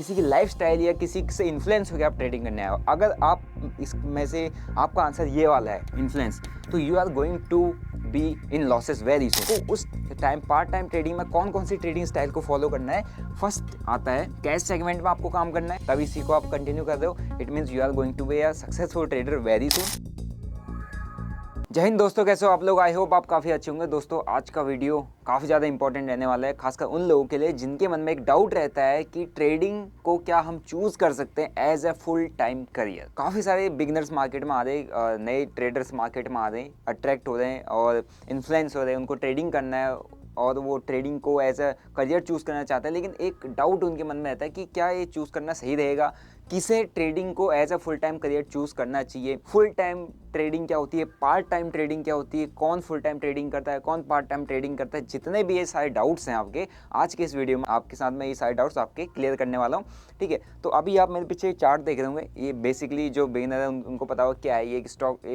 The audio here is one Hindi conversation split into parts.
किसी की लाइफस्टाइल या किसी से इन्फ्लुएंस होकर आप ट्रेडिंग करने आए हो, अगर आप इसमें से आपका आंसर ये वाला है इन्फ्लुएंस, तो you are going to be in losses very soon. तो उस टाइम पार्ट टाइम ट्रेडिंग में कौन कौन सी ट्रेडिंग स्टाइल को फॉलो करना है? फर्स्ट आता है कैश सेगमेंट में आपको काम करना है, तब इसी को आप कंटिन्यू कर रहे हो, it means you are going to be a successful trader very soon. जय हिंद दोस्तों, कैसे हो आप लोग? आई होप आप काफ़ी अच्छे होंगे। दोस्तों आज का वीडियो काफ़ी ज़्यादा इंपॉर्टेंट रहने वाला है, खासकर उन लोगों के लिए जिनके मन में एक डाउट रहता है कि ट्रेडिंग को क्या हम चूज़ कर सकते हैं as a full time career. काफ़ी सारे बिगनर्स मार्केट में आ रहे, नए ट्रेडर्स मार्केट में आ रहे, अट्रैक्ट हो रहे हैं और इन्फ्लुएंस हो रहे हैं, उनको ट्रेडिंग करना है और वो ट्रेडिंग को एज अ करियर चूज़ करना चाहते हैं। लेकिन एक डाउट उनके मन में रहता है कि क्या ये चूज़ करना सही रहेगा, किसे ट्रेडिंग को as a full time career choose करना चाहिए, फुल टाइम ट्रेडिंग क्या होती है, पार्ट टाइम ट्रेडिंग क्या होती है, कौन फुल टाइम ट्रेडिंग करता है, कौन पार्ट टाइम ट्रेडिंग करता है। जितने भी ये सारे डाउट्स हैं आपके, आज के इस वीडियो में आपके साथ मैं ये सारे डाउट्स आपके क्लियर करने वाला हूँ। ठीक है, तो अभी आप मेरे पीछे चार्ट देख रहे होंगे, ये बेसिकली जो बिगिनर है उनको पता होगा क्या है ये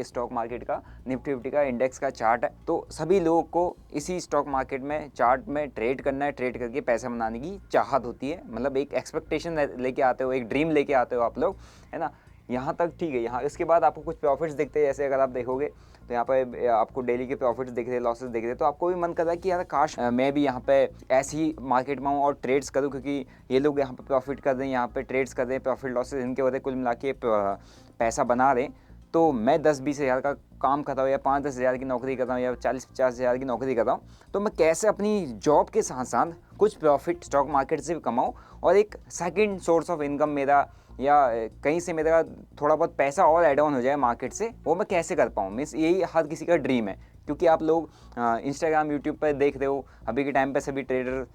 स्टॉक मार्केट का निफ्टी फिफ्टी का इंडेक्स का चार्ट है। तो सभी लोगों को इसी स्टॉक मार्केट में चार्ट में ट्रेड करना है, ट्रेड करके पैसा बनाने की चाहत होती है, मतलब एक एक्सपेक्टेशन लेके आते हो, एक ड्रीम लेके आते हो आप लोग, है ना। यहाँ तक ठीक है। यहाँ इसके बाद आपको कुछ प्रॉफिट्स दिखते हैं, जैसे अगर आप देखोगे तो यहाँ पे आपको डेली के प्रॉफिट्स दिख रहे हैं, लॉसेस दिख रहे हैं, तो आपको भी मन कर रहा है कि यार काश मैं भी यहाँ पे ऐसी मार्केट में हूँ और ट्रेड्स करूँ, क्योंकि ये लोग यहाँ पे प्रॉफिट कर रहे हैं, यहाँ पे ट्रेड्स कर रहे हैं, प्रॉफिट लॉसेस इनके वजह कुल मिला के पैसा बना रहे हैं। तो मैं 10-20 हज़ार का काम करता हूँ या 5-10 हज़ार की नौकरी करता हूँ या 40-50 हज़ार की नौकरी करता हूँ, तो मैं कैसे अपनी जॉब के साथ साथ कुछ प्रॉफिट स्टॉक मार्केट से भी कमाऊँ और एक सेकंड सोर्स ऑफ इनकम मेरा या कहीं से मेरा थोड़ा बहुत पैसा और ऐड ऑन हो जाए मार्केट से, वो मैं कैसे कर पाऊँ। मीन्स यही हर किसी का ड्रीम है, क्योंकि आप लोग इंस्टाग्राम यूट्यूब पर देख रहे हो अभी के टाइम पे सभी ट्रेडर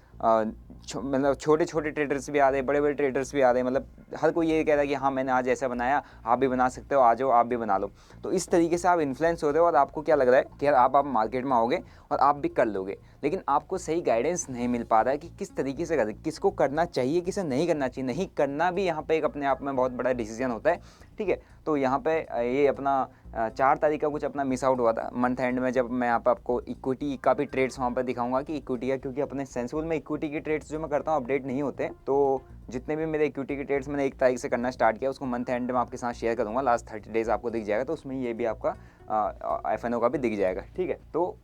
मतलब छोटे छोटे ट्रेडर्स भी आ रहे हैं, बड़े बड़े ट्रेडर्स भी आ रहे हैं, मतलब हर कोई ये कह रहा है कि हाँ मैंने आज ऐसा बनाया, आप भी बना सकते हो, आ जाओ आप भी बना लो। तो इस तरीके से आप इन्फ्लुएंस हो रहे हो और आपको क्या लग रहा है कि यार आप मार्केट में आओगे और आप भी कर लोगे, लेकिन आपको सही गाइडेंस नहीं मिल पा रहा है कि किस तरीके से करें, किसको करना चाहिए, किसे नहीं करना चाहिए। नहीं करना भी यहाँ पे एक अपने आप में बहुत बड़ा डिसीजन होता है। ठीक है, तो यहाँ पे ये अपना 4 तारीख का कुछ अपना मिस आउट हुआ था मंथ एंड में, जब मैं यहाँ पे आपको इक्विटी का भी ट्रेड्स वहाँ पर दिखाऊंगा कि इक्विटी है, क्योंकि अपने सेंसिबल में इक्विटी के ट्रेड्स जो मैं करता हूँ अपडेट नहीं होते। तो जितने भी मेरे इक्विटी के ट्रेड्स मैंने 1 तारीख से करना स्टार्ट किया, उसको मंथ एंड में आपके साथ शेयर करूँगा, लास्ट 30 डेज़ आपको दिख जाएगा, तो उसमें ये भी आपका FNO का भी दिख जाएगा। ठीक है, तो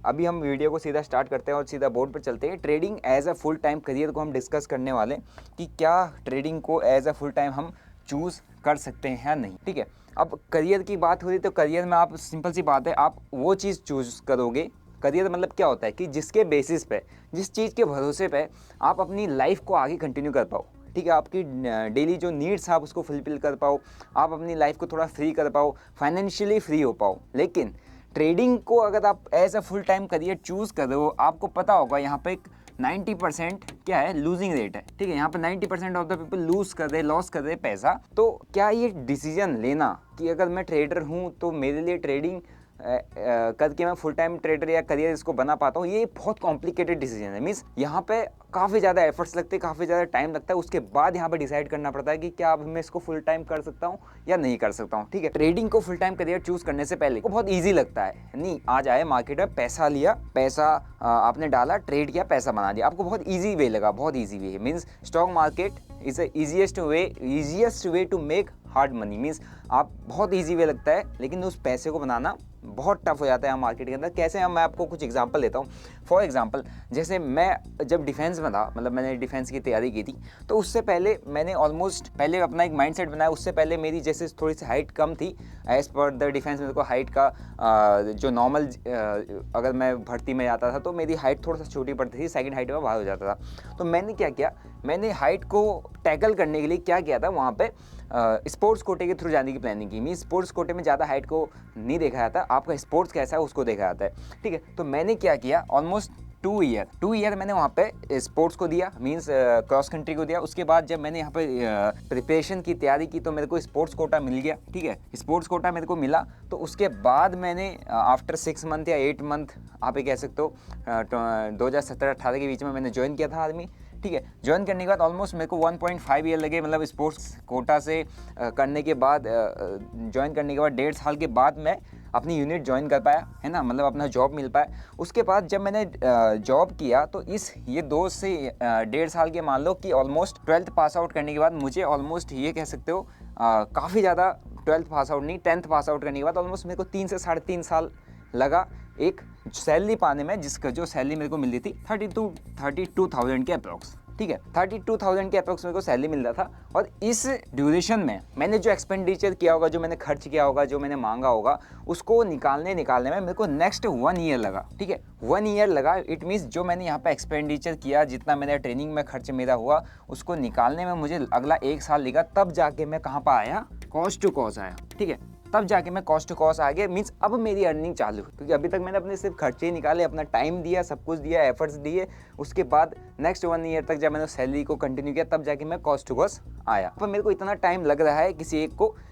अभी हम वीडियो को सीधा स्टार्ट करते हैं और सीधा बोर्ड पर चलते हैं। Trading as a full time career को हम डिस्कस करने वाले कि क्या ट्रेडिंग को एज अ फुल टाइम हम चूज़ कर सकते हैं या नहीं। ठीक है, अब करियर की बात हो रही तो करियर में आप सिंपल सी बात है, आप वो चीज़ चूज़ करोगे। करियर मतलब क्या होता है कि जिसके बेसिस पे, जिस चीज़ के भरोसे पे आप अपनी लाइफ को आगे कंटिन्यू कर पाओ। ठीक है, आपकी डेली जो नीड्स आप उसको फुलफिल कर पाओ, आप अपनी लाइफ को थोड़ा फ्री कर पाओ, फाइनेंशियली फ्री हो पाओ। लेकिन ट्रेडिंग को अगर आप as a full time career choose कर रहे हो, आपको पता होगा यहाँ पे एक 90% क्या है, लूजिंग रेट है। ठीक है, यहाँ पे 90% ऑफ द पीपल लूज कर रहे, लॉस कर रहे पैसा। तो क्या ये डिसीजन लेना कि अगर मैं ट्रेडर हूँ तो मेरे लिए ट्रेडिंग करके मैं फुल टाइम ट्रेडर या करियर इसको बना पाता हूँ, ये बहुत कॉम्प्लिकेटेड डिसीजन है। मीन्स यहाँ पे काफ़ी ज़्यादा एफर्ट्स लगते हैं, काफ़ी ज़्यादा टाइम लगता है, उसके बाद यहाँ पे डिसाइड करना पड़ता है कि क्या अब मैं इसको फुल टाइम कर सकता हूँ या नहीं कर सकता हूँ। ठीक है, ट्रेडिंग को फुल टाइम करियर चूज़ करने से पहले को बहुत ईजी लगता है, नहीं आज आए मार्केट में, पैसा लिया, पैसा आपने डाला, ट्रेड किया, पैसा बना दिया, आपको बहुत ईजी वे लगा, बहुत easy way. Means stock market is the easiest way to make hard money. Means आप बहुत ईजी वे लगता है, लेकिन उस पैसे को बनाना बहुत टफ हो जाता है मार्केट के अंदर। कैसे हम, मैं आपको कुछ एग्जांपल देता हूँ। फॉर एग्जांपल, जैसे मैं जब डिफेंस में था, मतलब मैंने डिफेंस की तैयारी की थी, तो उससे पहले मैंने ऑलमोस्ट पहले अपना एक माइंडसेट बनाया। उससे पहले मेरी जैसे थोड़ी सी हाइट कम थी, एज़ पर द डिफेंस मेरे को हाइट का जो नॉर्मल अगर मैं भर्ती में जाता था तो मेरी हाइट थोड़ा सा छोटी पड़ती थी, सेकंड हाइट में बाहर हो जाता था। तो मैंने क्या किया, मैंने हाइट को टैकल करने के लिए क्या किया था, वहाँ पे स्पोर्ट्स कोटे के थ्रू जाने की प्लानिंग की। मीन स्पोर्ट्स कोटे में ज़्यादा हाइट को नहीं देखा जाता, आपका स्पोर्ट्स कैसा है उसको देखा जाता है। ठीक है, तो मैंने क्या किया, ऑलमोस्ट 2 ईयर मैंने वहाँ पे स्पोर्ट्स को दिया, मीन्स क्रॉस कंट्री को दिया। उसके बाद जब मैंने यहाँ पे प्रिपरेशन की तैयारी की तो मेरे को स्पोर्ट्स कोटा मिल गया। ठीक है, स्पोर्ट्स कोटा मेरे को मिला, तो उसके बाद मैंने आफ्टर 6 मंथ या 8 मंथ आप ये कह सकते हो 2017-18 के बीच में मैंने ज्वाइन किया था आर्मी। ठीक है, ज्वाइन करने के बाद ऑलमोस्ट मेरे को 1.5 ईयर लगे, मतलब स्पोर्ट्स कोटा से करने के बाद ज्वाइन करने के बाद 1.5 साल के बाद मैं अपनी यूनिट ज्वाइन कर पाया, है ना, मतलब अपना जॉब मिल पाया। उसके बाद जब मैंने जॉब किया तो ये 2 से 1.5 साल के मान लो कि ऑलमोस्ट 12th पास आउट करने के बाद मुझे ऑलमोस्ट ये कह सकते हो काफ़ी ज़्यादा 12th पास आउट नहीं 10th पास आउट करने के बाद ऑलमोस्ट मेरे को 3 से 3.5 साल लगा एक सैलरी पाने में, जिसका जो सैलरी मेरे को मिल रही थी 32,000 के अप्रॉक्स, ठीक है, 32,000 के अप्रॉक्स मेरे को सैलरी मिल रहा था। और इस ड्यूरेशन में मैंने जो एक्सपेंडिचर किया होगा, जो मैंने खर्च किया होगा, जो मैंने मांगा होगा, उसको निकालने में मेरे को नेक्स्ट 1 ईयर लगा, ठीक है, 1 ईयर लगा। इट मीन्स जो मैंने यहाँ पे एक्सपेंडिचर किया, जितना मैंने ट्रेनिंग में खर्च मेरा हुआ, उसको निकालने में मुझे अगला 1 साल लगा। तब जाके मैं कहाँ पर आया, कॉस्ट टू कॉस्ट आया, ठीक है, तब जाके मैं कॉस्ट टू कॉस्ट आ गया। मीन्स अब मेरी अर्निंग चालू, क्योंकि अभी तक मैंने अपने सिर्फ खर्चे ही निकाले, अपना टाइम दिया, सब कुछ दिया, एफर्ट्स दिए। उसके बाद नेक्स्ट 1 ईयर तक जब मैंने सैलरी को कंटिन्यू किया, तब जाके मैं कॉस्ट टू कॉस्ट आया। पर मेरे को इतना टाइम लग रहा है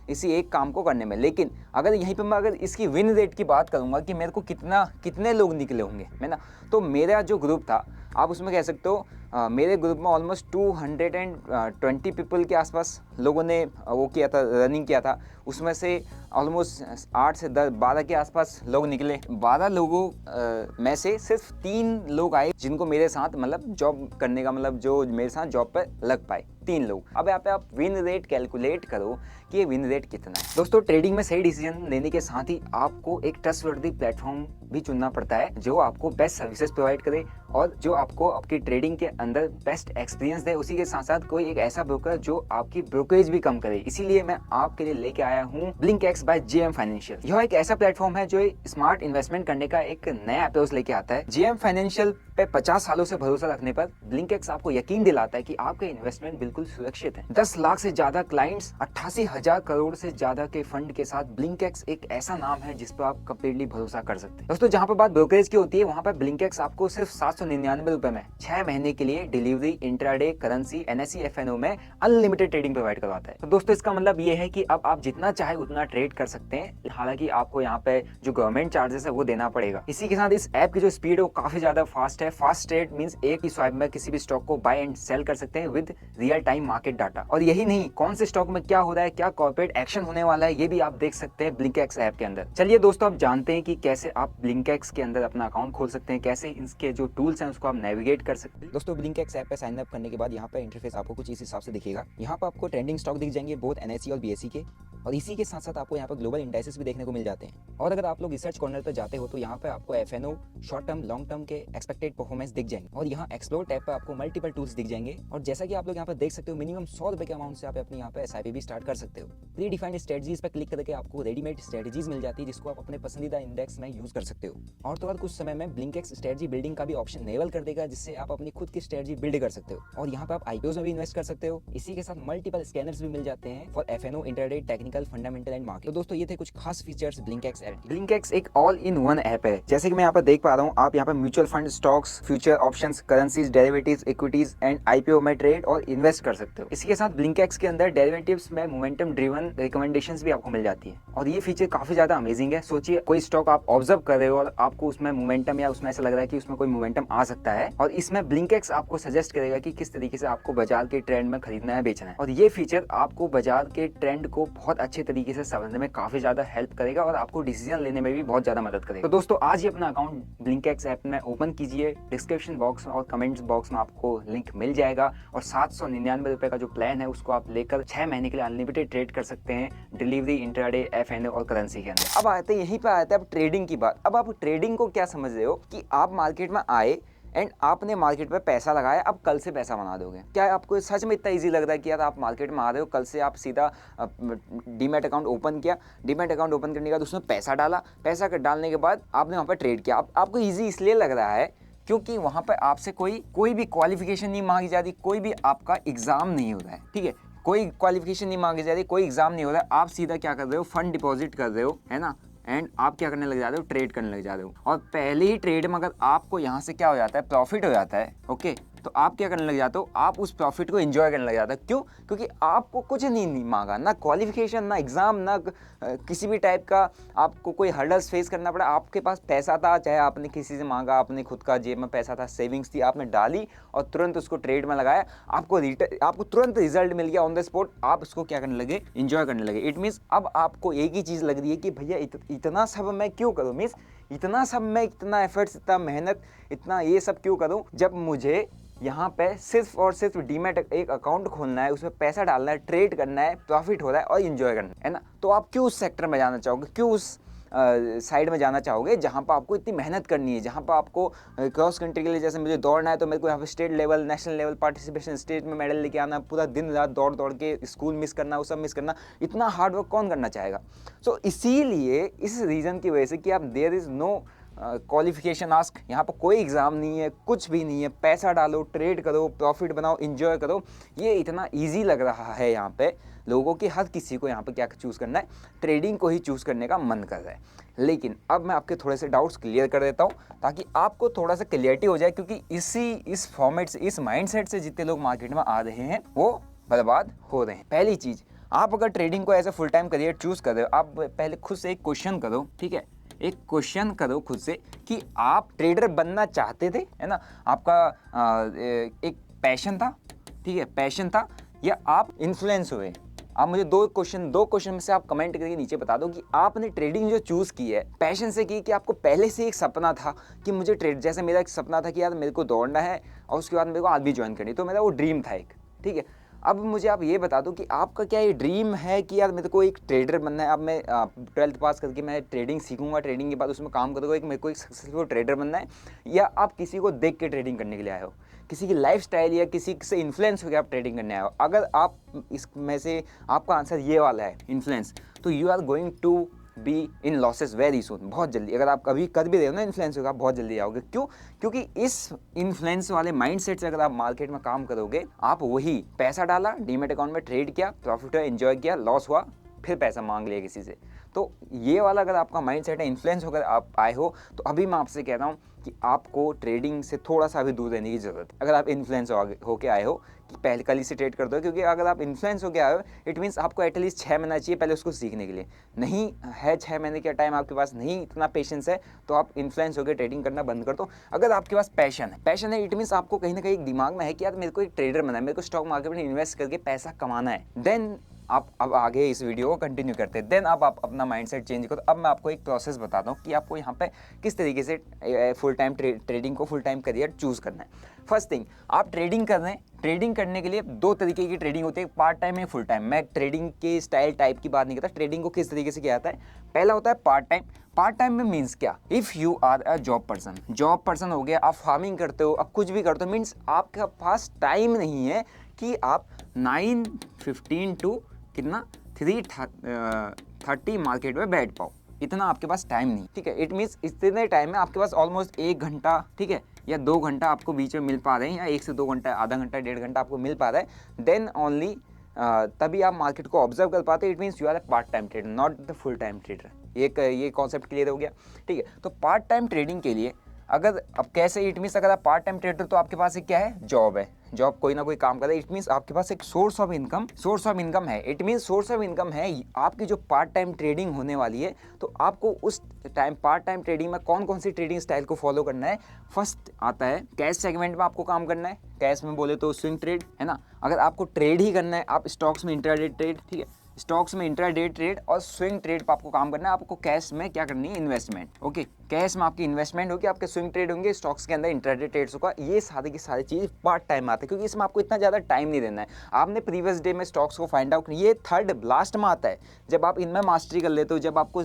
इसी एक काम को करने में। लेकिन अगर यहीं पे मैं अगर इसकी विन रेट की बात करूँगा कि मेरे को कितने लोग निकले होंगे, है ना, तो मेरा जो ग्रुप था, आप उसमें कह सकते हो मेरे ग्रुप में ऑलमोस्ट 220 पीपल के आसपास लोगों ने वो किया था, रनिंग किया था। उसमें से ऑलमोस्ट 8 से 12 के आसपास लोग निकले। 12 लोगों में से सिर्फ 3 लोग आए जिनको मेरे साथ मतलब जॉब करने का, मतलब जो मेरे साथ जॉब पर लग पाए, 3 लोग। अब यहाँ पे आप विन रेट कैलकुलेट करो कि ये विन रेट कितना है। दोस्तों, ट्रेडिंग में सही डिसीजन लेने के साथ ही आपको एक ट्रस्टवर्दी प्लेटफॉर्म भी चुनना पड़ता है, जो आपको बेस्ट सर्विसेज प्रोवाइड करे और जो आपको आपकी ट्रेडिंग के अंदर बेस्ट एक्सपीरियंस दे। उसी के साथ साथ कोई एक ऐसा ब्रोकर जो आपकी ब्रोकरेज भी कम करे। इसीलिए मैं आपके लिए लेके आया हूँ BlinkX बाय JM फाइनेंशियल। यह एक ऐसा प्लेटफॉर्म है जो स्मार्ट इन्वेस्टमेंट करने का एक नया अप्रोच लेके आता है। JM फाइनेंशियल पे 50 सालों से भरोसा रखने पर BlinkX आपको यकीन दिलाता है कि आपके इन्वेस्टमेंट बिल्कुल सुरक्षित है। 10 लाख से ज्यादा क्लाइंट्स, 88,000 करोड़ से ज्यादा के फंड के साथ BlinkX एक ऐसा नाम है जिस पर आप कंप्लीटली भरोसा कर सकते हैं। दोस्तों, जहाँ पर बात ब्रोकरेज की होती है, वहाँ पर BlinkX आपको सिर्फ 799 रुपए में 6 महीने के लिए delivery, intraday, currency, NSE, FNO में अनलिमिटेड ट्रेडिंग प्रोवाइड करवाता है। तो दोस्तों, इसका मतलब ये है कि अब आप जितना चाहे उतना ट्रेड कर सकते हैं। हालांकि आपको यहाँ पे जो गवर्नमेंट चार्जेस है वो देना पड़ेगा। इसी के साथ इस ऐप की जो स्पीड है वो काफी ज्यादा फास्ट है। फास्ट ट्रेड मींस एक ही स्वाइप में किसी भी स्टॉक को बाय एंड सेल कर सकते हैं with real time market data. और यही नहीं, कौन से स्टॉक में क्या हो रहा है, क्या कॉर्पोरेट एक्शन होने वाला है, ये भी आप देख सकते हैं BlinkX ऐप के अंदर। चलिए दोस्तों, आप जानते हैं कि कैसे आप BlinkX के अंदर अपना अकाउंट खोल सकते हैं, कैसे इसके जो टूल्स हैं उसको आप नेविगेट कर सकते हैं। दोस्तों, BlinkX ऐप पे साइन अप करने के बाद यहाँ पे इंटरफेस आपको कुछ इस हिसाब से दिखेगा। यहाँ पर आपको ट्रेंडिंग स्टॉक दिख जाएंगे, बोथ NSE और BSE के, और इसी के साथ साथ आपको यहाँ पर ग्लोबल इंडाइसेस भी देखने को मिल जाते हैं। और अगर आप लोग रिसर्च कॉर्नर पर जाते हो तो यहाँ पे आपको FNO, short term, long term के एक्सपेक्टेड परफॉर्मेंस दिख जाएंगे। और यहाँ एक्सप्लोर टैब पर आपको मल्टीपल टूल्स दिख जाएंगे। और जैसा कि आप लोग यहाँ पर देख सकते हो, मिनिमम 100 रुपए के अमाउंट से आप अपनी यहाँ पे SIP भी स्टार्ट कर सकते हो। प्री डिफाइंड स्ट्रेटजीज पर क्लिक करके आपको रेडीमेड स्ट्रेटजीज मिल जाती है, जिसको आप अपने पसंदीदा इंडेक्स में यूज कर सकते हो। और तो और कुछ समय में BlinkX स्ट्रेटजी बिल्डिंग का भी ऑप्शन इनेबल कर देगा, जिससे आप अपनी खुद की स्ट्रेटजी बिल्ड कर सकते हो। और यहाँ पे आप IPOs में भी इन्वेस्ट कर सकते हो। इसी के साथ मल्टीपल स्कैनर्स भी मिल जाते हैं for FNO, intraday, technical, fundamental and market. तो दोस्तों, ये थे कुछ खास फीचर्स BlinkX ऐप। BlinkX एक ऑल इन वन ऐप है। जैसे कि मैं यहाँ पर देख पा रहा हूँ, आप यहाँ पर mutual fund, stocks, future, options, currencies, derivatives, equities and IPO में ट्रेड और इन्वेस्ट कर सकते हो। इसी के साथ BlinkX के अंदर डेरिवेटिव्स में मोमेंटम ड्रिवन रिकमेंडेशंस भी आपको मिल जाती है। और ये फीचर काफी ज्यादा अमेजिंग है। सोचिए, कोई स्टॉक आप ऑब्जर्व कर रहे हो और आपको उसमें मोमेंटम या उसमें ऐसा लग रहा है कि उसमें कोई मोमेंटम आ सकता है, और इसमें BlinkX आपको सजेस्ट करेगा कि किस तरीके से आपको बाजार के ट्रेंड में खरीदना है, बेचना है। और ये फीचर आपको बाजार के ट्रेंड को बहुत अच्छे तरीके से समझने में काफी ज्यादा हेल्प करेगा और आपको डिसीजन लेने में भी बहुत ज्यादा मदद करेगा। तो दोस्तों, आज ही अपना अकाउंट BlinkX ऐप में ओपन कीजिए। डिस्क्रिप्शन बॉक्स और कमेंट्स बॉक्स में आपको लिंक मिल जाएगा। और 799 रुपए का जो प्लान है उसको आप लेकर 6 महीने के लिए अनलिमिटेड ट्रेड कर सकते हैं, डिलीवरी, इंट्राडे, FNO और करेंसी के अंदर। अब आते हैं यहीं पे आते हैं अब ट्रेडिंग की बात। अब आप ट्रेडिंग को क्या समझ रहे हो कि आप मार्केट में आए एंड आपने मार्केट पे पैसा लगाया, अब कल से पैसा बना दोगे। क्या आपको सच में इतना इजी लग रहा है कि यार आप मार्केट में आ रहे हो, कल से आप सीधा डीमैट अकाउंट ओपन किया, डीमैट अकाउंट ओपन करने के बाद उसमें पैसा डाला, पैसा डालने के बाद आपने वहाँ पर ट्रेड किया। आपको ईजी इसलिए लग रहा है क्योंकि वहाँ पर आपसे कोई भी क्वालिफिकेशन नहीं मांगी जाती, कोई भी आपका एग्जाम नहीं हो रहा है, ठीक है, कोई क्वालिफिकेशन नहीं मांगी जा रही, कोई एग्जाम नहीं हो रहा है। आप सीधा क्या कर रहे हो, फंड डिपॉजिट कर रहे हो, है ना, एंड आप क्या करने लग जाते हो, ट्रेड करने लग जाते हो। और पहले ही ट्रेड में अगर आपको यहाँ से क्या हो जाता है, प्रॉफिट हो जाता है, ओके, तो आप क्या करने लग जाते हो, आप उस प्रॉफिट को एंजॉय करने लग जाते हो। क्यों? क्योंकि आपको कुछ नहीं मांगा, ना क्वालिफिकेशन, ना एग्जाम, ना किसी भी टाइप का आपको कोई हर्डल्स फेस करना पड़ा। आपके पास पैसा था, चाहे आपने किसी से मांगा, आपने खुद का जेब में पैसा था, सेविंग्स थी, आपने डाली और तुरंत उसको ट्रेड में लगाया, आपको तुरंत रिजल्ट मिल गया ऑन द स्पॉट। आप उसको क्या करने लगे, एंजॉय करने लगे। इट मीन्स अब आपको एक ही चीज़ लग रही है कि भैया इतना सब मैं क्यों करूँ, मीन्स इतना सब मैं, इतना एफर्ट्स, इतना मेहनत, इतना ये सब क्यों करूँ, जब मुझे यहाँ पे सिर्फ और सिर्फ डीमैट एक अकाउंट खोलना है, उसमें पैसा डालना है, ट्रेड करना है, प्रॉफिट हो रहा है और एंजॉय करना है ना। तो आप क्यों उस सेक्टर में जाना चाहोगे, क्यों उस साइड में जाना चाहोगे जहाँ पर आपको इतनी मेहनत करनी है, जहाँ पर आपको क्रॉस कंट्री के लिए, जैसे मुझे दौड़ना है तो मेरे को यहाँ पे state level, national level participation, state में मेडल लेके आना, पूरा दिन रात दौड़ दौड़ के स्कूल मिस करना, वो सब मिस करना, इतना हार्ड वर्क कौन करना चाहेगा। सो इसीलिए इस रीज़न की वजह से कि आप there is no qualification ask, यहाँ पर कोई एग्ज़ाम नहीं है, कुछ भी नहीं है, पैसा डालो, ट्रेड करो, प्रॉफिट बनाओ, एंजॉय करो, ये इतना ईजी लग रहा है यहाँ पे लोगों की। हर किसी को यहाँ पे क्या चूज़ करना है, ट्रेडिंग को ही चूज़ करने का मन कर रहा है। लेकिन अब मैं आपके थोड़े से डाउट्स क्लियर कर देता हूँ ताकि आपको थोड़ा सा क्लियरिटी हो जाए, क्योंकि इस फॉर्मेट से, इस माइंडसेट से जितने लोग मार्केट में आ रहे हैं वो बर्बाद हो रहे हैं। पहली चीज़, आप अगर ट्रेडिंग को as a full time career choose कर रहे हो, आप पहले खुद से एक क्वेश्चन करो, ठीक है, एक क्वेश्चन करो खुद से कि आप ट्रेडर बनना चाहते थे, है ना, आपका एक पैशन था, ठीक है, पैशन था, या आप इन्फ्लुएंस हुए। आप मुझे दो क्वेश्चन में से आप कमेंट करके नीचे बता दो कि आपने ट्रेडिंग जो चूज़ की है पैशन से की, कि आपको पहले से एक सपना था कि मुझे ट्रेड, जैसे मेरा एक सपना था कि यार मेरे को दौड़ना है और उसके बाद मेरे को आर्मी ज्वाइन करनी, तो मेरा वो ड्रीम था एक, ठीक है। अब मुझे आप ये बता दो कि आपका क्या ये ड्रीम है कि यार मेरे को एक ट्रेडर बनना है, अब मैं 12th पास करके मैं ट्रेडिंग सीखूंगा, ट्रेडिंग के बाद उसमें काम करूँगा, एक मेरे को एक सक्सेसफुल ट्रेडर बनना है, या आप किसी को देख के ट्रेडिंग करने के लिए आए हो, किसी की लाइफस्टाइल या किसी से इन्फ्लुएंस होकर आप ट्रेडिंग करने आए हो। अगर आप इसमें से आपका आंसर ये वाला है, इन्फ्लुएंस, तो you are going to be in losses very soon, बहुत जल्दी। अगर आप कभी कर भी रहे हो ना इन्फ्लुएंस होगा, आप बहुत जल्दी आओगे। क्यों? क्योंकि इस इन्फ्लुएंस वाले माइंडसेट से अगर आप मार्केट में काम करोगे, आप वही पैसा डाला, डीमैट अकाउंट में ट्रेड किया, प्रॉफिट हुआ, एंजॉय किया, लॉस हुआ, फिर पैसा मांग लिया किसी से। तो ये वाला अगर आपका माइंडसेट है, इन्फ्लुएंस होकर आप आए हो, तो अभी मैं आपसे कह रहा हूँ कि आपको ट्रेडिंग से थोड़ा सा भी दूर रहने की ज़रूरत है। अगर आप इन्फ्लुएंस होके आए हो कि पहले कल ही से ट्रेड कर दो, क्योंकि अगर आप इन्फ्लुएंस होके आए हो, इट मीन्स आपको एटलीस्ट 6 महीना चाहिए पहले उसको सीखने के लिए। नहीं है 6 महीने का टाइम आपके पास, नहीं इतना पेशेंस है, तो आप इन्फ्लुएंस होकर ट्रेडिंग करना बंद कर दो। अगर आपके पास पैशन है, इट मीन्स आपको कहीं ना कहीं एक दिमाग में है कि यार मेरे को एक ट्रेडर बनना है, मेरे को स्टॉक मार्केट में इन्वेस्ट करके पैसा कमाना है, देन आप अब आगे इस वीडियो को कंटिन्यू करते हैं। देन आप अपना माइंडसेट चेंज करो। अब मैं आपको एक प्रोसेस बताता हूँ कि आपको यहाँ पे किस तरीके से फुल टाइम ट्रेडिंग को फुल टाइम करियर चूज़ करना है। फर्स्ट थिंग, आप ट्रेडिंग कर रहे हैं, ट्रेडिंग करने के लिए दो तरीके की ट्रेडिंग होती है, पार्ट टाइम या फुल टाइम। मैं ट्रेडिंग के स्टाइल टाइप की बात नहीं करता, ट्रेडिंग को किस तरीके से किया जाता है। पहला होता है पार्ट टाइम। पार्ट टाइम में मीन्स क्या, if you are a job person हो गया, आप फार्मिंग करते हो, आप कुछ भी करते हो, मीन्स आपके पास टाइम नहीं है कि आप 9:15 टू कितना 3:30 मार्केट में बैठ पाओ, इतना आपके पास टाइम नहीं, ठीक है। इट मीन्स इतने टाइम में आपके पास ऑलमोस्ट 1 घंटा, ठीक है, या 2 घंटा आपको बीच में मिल पा रहे हैं, या 1 से 2 घंटा, आधा घंटा, 1.5 घंटा आपको मिल पा रहा है, देन ओनली तभी आप मार्केट को ऑब्जर्व कर पाते हैं। It means you are a part time trader, not the full time trader. ये कॉन्सेप्ट क्लियर हो गया, ठीक है। तो पार्ट टाइम ट्रेडिंग के लिए अगर अब कैसे, इट मीन्स अगर आप पार्ट टाइम ट्रेडर, तो आपके पास एक क्या है, जॉब है, जॉब कोई ना कोई काम कर रहा है। इट मीन्स आपके पास एक सोर्स ऑफ इनकम है। It means source of income है आपकी जो पार्ट टाइम ट्रेडिंग होने वाली है। तो आपको उस टाइम पार्ट टाइम ट्रेडिंग में कौन कौन सी ट्रेडिंग स्टाइल को फॉलो करना है। फर्स्ट आता है कैश सेगमेंट में आपको काम करना है। कैश में बोले तो स्विंग ट्रेड, है ना। अगर आपको ट्रेड ही करना है, आप स्टॉक्स में इंट्राडे ट्रेड, ठीक है, स्टॉक्स में इंट्राडे ट्रेड और स्विंग ट्रेड पर आपको काम करना है। आपको कैश में क्या करनी है, इन्वेस्टमेंट, ओके। कैश में आपकी इन्वेस्टमेंट होगी, आपके स्विंग ट्रेड होंगे, स्टॉक्स के अंदर इंट्राडे ट्रेड्स होगा। ये सारी की सारी चीज़ पार्ट टाइम आते हैं, क्योंकि इसमें आपको इतना ज़्यादा टाइम नहीं देना है। आपने प्रीवियस डे में स्टॉक्स को फाइंड आउट, ये थर्ड लास्ट में आता है जब आप इनमें मास्टरी कर लेते हो, जब आपको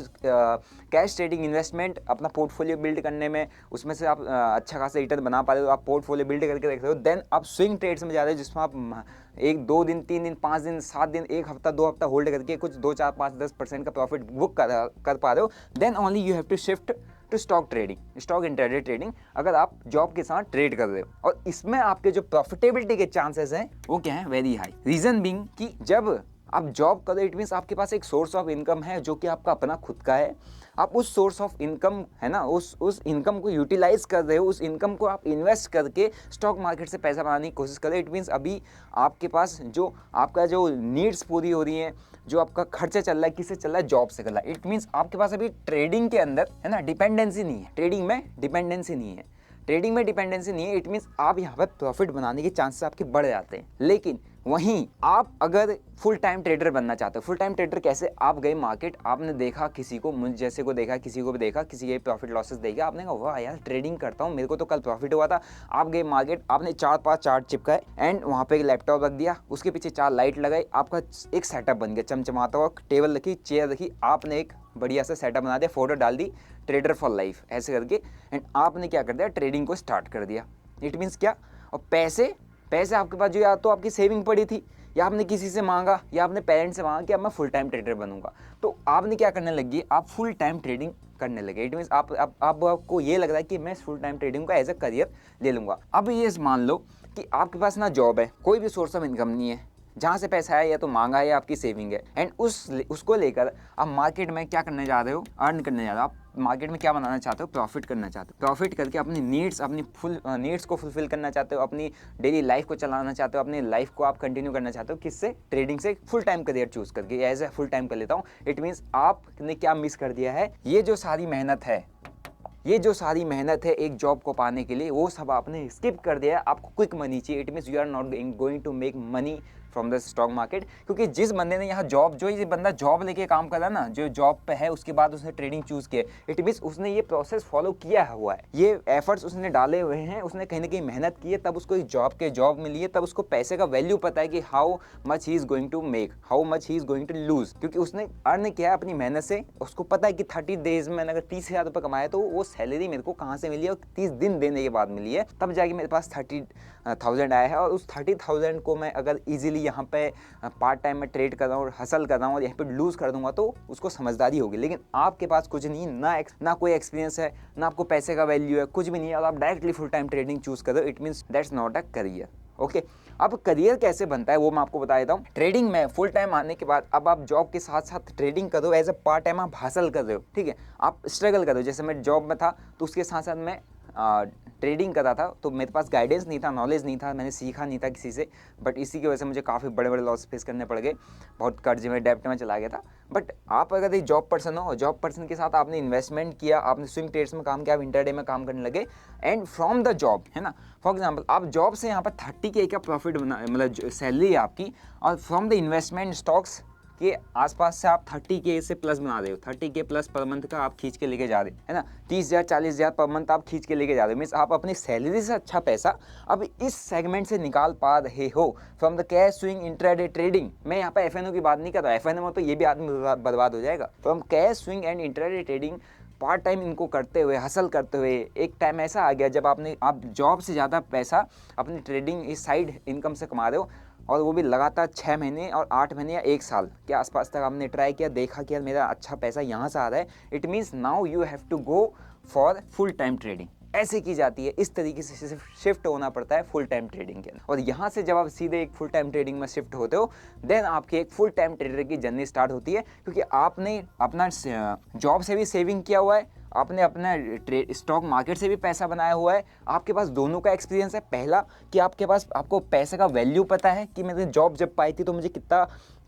कैश ट्रेडिंग, इन्वेस्टमेंट, अपना पोर्टफोलियो बिल्ड करने में, उसमें से आप अच्छा खासा रिटर्न बना पाते हो, आप पोर्टफोलियो बिल्ड करके रखते हो। देन आप स्विंग ट्रेड्स में जा रहे हो, जिसमें आप 1, 2 दिन, 3 दिन, 5 दिन, 7 दिन, 1 हफ्ता, 2 हफ्ता होल्ड करके कुछ 2, 4, 5, 10% का प्रॉफिट बुक कर पा रहे हो। Then only you have to shift to stock trading, stock intraday trading, अगर आप जॉब के साथ ट्रेड कर रहे हो। और इसमें आपके जो प्रॉफिटेबिलिटी के चांसेस हैं वो क्या है, वेरी हाई। रीजन बीइंग कि जब आप जॉब करो, इट मीन्स आपके पास एक सोर्स ऑफ इनकम है जो कि आपका अपना खुद का है। आप उस सोर्स ऑफ इनकम है ना, उस इनकम को यूटिलाइज कर रहे हो, उस इनकम को आप इन्वेस्ट करके स्टॉक मार्केट से पैसा बनाने की कोशिश करें। इट मीन्स अभी आपके पास जो आपका जो नीड्स पूरी हो रही हैं, जो आपका खर्चा चल रहा है, किससे चल रहा है, जॉब से चल रहा है। इट मीन्स आपके पास अभी ट्रेडिंग के अंदर है ना डिपेंडेंसी नहीं है, ट्रेडिंग में डिपेंडेंसी नहीं है, ट्रेडिंग में डिपेंडेंसी नहीं है। इट मीन्स आप यहाँ पर प्रॉफिट बनाने के चांसेस आपके बढ़ जाते हैं। लेकिन वहीं आप अगर फुल टाइम ट्रेडर बनना चाहते हो, फुल टाइम ट्रेडर कैसे, आप गए मार्केट, आपने देखा किसी को, मुझ जैसे को देखा, किसी को भी देखा, किसी के प्रॉफिट लॉसेस देखे, आपने कहा वाह यार ट्रेडिंग करता हूँ, मेरे को तो कल प्रॉफिट हुआ था। आप गए मार्केट, आपने 4-5 चार्ट चिपकाए एंड वहाँ पे एक लैपटॉप रख दिया, उसके पीछे 4 लाइट लगाई, आपका एक सेटअप बन गया, चमचमाता हुआ टेबल रखी, चेयर रखी, आपने एक बढ़िया सा सेटअप बना दिया, फोटो डाल दी, ट्रेडर फॉर लाइफ ऐसे करके, एंड आपने क्या कर दिया, ट्रेडिंग को स्टार्ट कर दिया। इट मीन्स क्या, और पैसे आपके पास जो या तो आपकी सेविंग पड़ी थी, या आपने किसी से मांगा, या आपने पेरेंट्स से मांगा कि अब मैं फुल टाइम ट्रेडर बनूंगा, तो आपने क्या करने लगी, आप फुल टाइम ट्रेडिंग करने लगे। इट मीन्स आपको ये लग रहा है कि मैं फुल टाइम ट्रेडिंग को एज अ करियर ले लूँगा। अब ये मान लो कि आपके पास ना जॉब है, कोई भी सोर्स ऑफ इनकम नहीं है, जहाँ से पैसा है या तो मांगा है या आपकी सेविंग है, एंड उसको लेकर आप मार्केट में क्या करने जा रहे हो, अर्न करने जा रहे हो। आप मार्केट में क्या बनाना चाहते हो, प्रॉफिट करना चाहते हो, प्रॉफिट करके अपनी नीड्स को फुलफिल करना चाहते हो, अपनी डेली लाइफ को चलाना चाहते हो, अपनी लाइफ को आप कंटिन्यू करना चाहते हो, किससे, ट्रेडिंग से, फुल टाइम करियर चूज करके एज ए फुल टाइम कर लेता हूँ। इट मीन्स आपने क्या मिस कर दिया है, ये जो सारी मेहनत है एक जॉब को पाने के लिए, वो सब आपने स्किप कर दिया है। आपको क्विक मनी चाहिए। It means you are not going to make money from the stock market, क्योंकि जिस बंदे ने यहाँ जो ये बंदा जॉब लेके काम कर रहा है ना, जो जॉब पे है उसके बाद उसने ट्रेडिंग चूज किया, इट मीन्स उसने ये प्रोसेस फॉलो किया हुआ है, ये एफर्ट्स उसने डाले हुए हैं, उसने कहीं ना कहीं मेहनत की है, तब उसको एक जॉब मिली है, तब उसको पैसे का वैल्यू पता है कि how much he is going to make, how much he is going to lose, क्योंकि उसने अर्न किया है अपनी मेहनत से। उसको पता है कि 30 डेज में अगर 30,000 रुपये कमाया तो वो सैलरी मेरे को कहाँ से मिली है, और 30 दिन देने के बाद मिली है, तब जाके मेरे पास 30,000 आया है। और उस 30,000 को मैं अगर इजीली यहाँ पे पार्ट टाइम में ट्रेड कर रहा हूँ और हसल कर रहा हूँ और यहाँ पे लूज कर दूंगा तो उसको समझदारी होगी। लेकिन आपके पास कुछ नहीं, ना कोई एक्सपीरियंस है, ना आपको पैसे का वैल्यू है, कुछ भी नहीं है, और आप directly full time trading choose कर रहे हो। It means that's not a career. Okay, अब करियर कैसे बनता है वो मैं आपको बता देता हूँ। ट्रेडिंग में फुल टाइम आने के बाद अब आप जॉब के साथ साथ ट्रेडिंग करो, एज अ पार्ट टाइम आप हासिल कर रहे हो, ठीक है, आप स्ट्रगल कर रहे हो। जैसे मैं जॉब में था तो उसके साथ साथ मैं ट्रेडिंग कर रहा था, तो मेरे पास गाइडेंस नहीं था, नॉलेज नहीं था, मैंने सीखा नहीं था किसी से, बट इसी की वजह से मुझे काफ़ी बड़े बड़े लॉस फेस करने पड़ गए, बहुत कर्ज में, डेप्ट में चला गया था। बट आप अगर एक जॉब पर्सन हो, जॉब पर्सन के साथ आपने इन्वेस्टमेंट किया, आपने स्विंग ट्रेड्स में काम किया, आप इंटरडे में काम करने लगे, एंड फ्रॉम द जॉब, है ना, फॉर एग्जाम्पल आप जॉब से यहाँ पर 30K का प्रॉफिट बना, मतलब सैलरी है आपकी, और फ्रॉम द इन्वेस्टमेंट स्टॉक्स के आसपास से आप 30K से प्लस बना रहे हो, 30K प्लस पर मंथ का आप खींच के लेके जा रहे हो, है ना, 30,000 40,000 पर मंथ आप खींच के लेके जा रहे हो। मीन्स आप अपनी सैलरी से अच्छा पैसा अब इस सेगमेंट से निकाल पा रहे हो, from the cash swing intraday trading. मैं यहाँ पे FNO की बात नहीं कर रहा, FNO तो ये भी आदमी बर्बाद हो जाएगा। From cash swing and intraday trading part time इनको करते हुए, हसल करते हुए, एक टाइम ऐसा आ गया जब आप जॉब से ज़्यादा पैसा अपनी ट्रेडिंग इस साइड इनकम से कमा रहे हो, और वो भी लगातार 6 महीने और 8 महीने या 1 साल के आसपास तक आपने ट्राई किया, देखा कि यार मेरा अच्छा पैसा यहाँ से आ रहा है। It means now you have to go for full time trading. ऐसे की जाती है, इस तरीके से शिफ्ट होना पड़ता है फुल टाइम ट्रेडिंग के अंदर। और यहाँ से जब आप सीधे एक फुल टाइम ट्रेडिंग में शिफ्ट होते हो, देन आपकी एक फुल टाइम ट्रेडर की जर्नी स्टार्ट होती है, क्योंकि आपने अपना जॉब से भी सेविंग किया हुआ है, आपने अपना स्टॉक मार्केट से भी पैसा बनाया हुआ है, आपके पास दोनों का एक्सपीरियंस है। पहला कि आपको पैसे का वैल्यू पता है कि मैंने जॉब जब पाई थी तो मुझे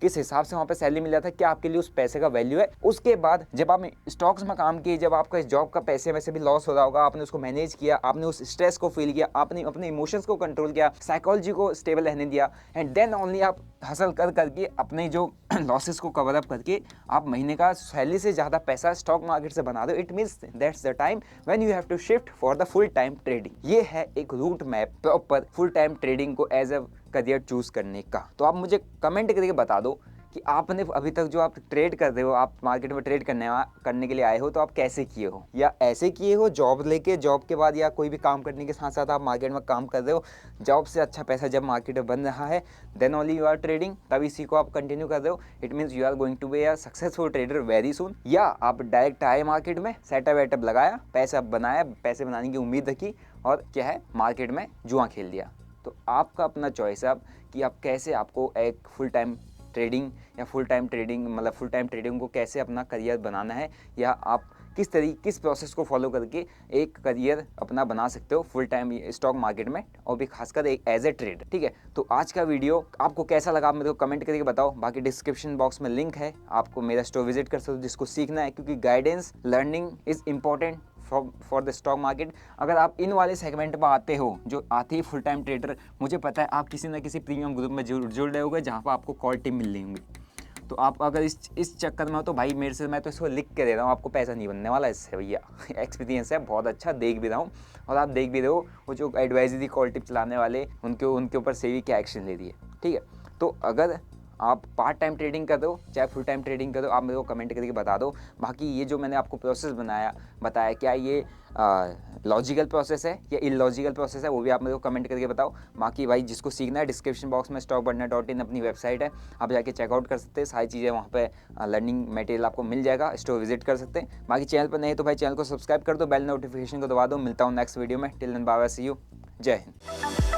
किस हिसाब से वहाँ पे सैलरी मिल रहा था, क्या आपके लिए उस पैसे का वैल्यू है। उसके बाद जब आप स्टॉक्स में काम किए, जब आपका इस जॉब का पैसे में से भी लॉस हो रहा होगा, आपने उसको मैनेज किया, आपने उस स्ट्रेस को फील किया, आपने अपने इमोशंस को कंट्रोल किया, साइकोलॉजी को स्टेबल रहने दिया, एंड देन ओनली आप हसल करके अपने जो लॉसेस को कवर अप करके आप महीने का सैलरी से ज़्यादा पैसा स्टॉक मार्केट से बना दो। It means that's the time when you have to shift for the full time trading. ये है एक route map proper full time trading को एज अ करियर चूज करने का। तो आप मुझे कमेंट करके बता दो कि आपने अभी तक जो आप ट्रेड कर रहे हो, आप मार्केट में ट्रेड करने के लिए आए हो, तो आप कैसे किए हो, या ऐसे किए हो जॉब लेके, जॉब के बाद या कोई भी काम करने के साथ साथ आप मार्केट में काम कर रहे हो, जॉब से अच्छा पैसा जब मार्केट में बन रहा है, then only you are trading, तब इसी को आप कंटिन्यू कर रहे हो। It means you are going to be a successful trader very soon. या आप डायरेक्ट आए मार्केट में, सेटअप वेटअप लगाया, पैसा बनाया, पैसे बनाने की उम्मीद रखी, और क्या है, मार्केट में जुआ खेल दिया। तो आपका अपना चॉइस है अब कि आप कैसे आपको एक फुल टाइम ट्रेडिंग या फुल टाइम ट्रेडिंग, मतलब फुल टाइम ट्रेडिंग को कैसे अपना करियर बनाना है, या आप किस प्रोसेस को फॉलो करके एक करियर अपना बना सकते हो फुल टाइम स्टॉक मार्केट में, और भी खासकर एक एज ए ट्रेड। ठीक है, तो आज का वीडियो आपको कैसा लगा आप मेरे को कमेंट करके बताओ। बाकी डिस्क्रिप्शन बॉक्स में लिंक है, आपको मेरा स्टोर विजिट कर सकते हो जिसको सीखना है, क्योंकि guidance learning is important for the stock market. अगर आप इन वाले सेगमेंट में आते हो, जो आते ही फुल टाइम ट्रेडर, मुझे पता है आप किसी ना किसी प्रीमियम ग्रुप में जुड़ रहे होगे जहाँ पर आपको कॉल टीम मिल रही होंगी। तो आप अगर इस चक्कर में हो तो भाई मेरे से, मैं तो इसको लिख के दे रहा हूँ, आपको पैसा नहीं बनने वाला इससे भैया। एक्सपीरियंस है बहुत अच्छा, देख भी रहा हूँ, और आप देख भी रहे हो वो जो एडवाइजरी कॉल टिप चलाने वाले उनके ऊपर से भी क्या एक्शन ले रही है। ठीक है, तो अगर आप पार्ट टाइम ट्रेडिंग कर दो चाहे फुल टाइम ट्रेडिंग कर दो, आप मेरे को कमेंट करके बता दो। बाकी ये जो मैंने आपको प्रोसेस बताया क्या ये लॉजिकल प्रोसेस है या इलॉजिकल प्रोसेस है, वो भी आप मेरे को कमेंट करके बताओ। बाकी भाई जिसको सीखना है, डिस्क्रिप्शन बॉक्स में stockbudner.in अपनी वेबसाइट है, आप जाके चेकआउट कर सकते हैं, सारी चीज़ें वहाँ पे लर्निंग मटेरियल आपको मिल जाएगा, स्टोर विजिट कर सकते हैं। बाकी चैनल पर नहीं तो भाई चैनल को सब्सक्राइब कर दो, बेल नोटिफिकेशन को दबा दो। मिलता हूँ नेक्स्ट वीडियो में, till then bye bye, see you, जय हिंद।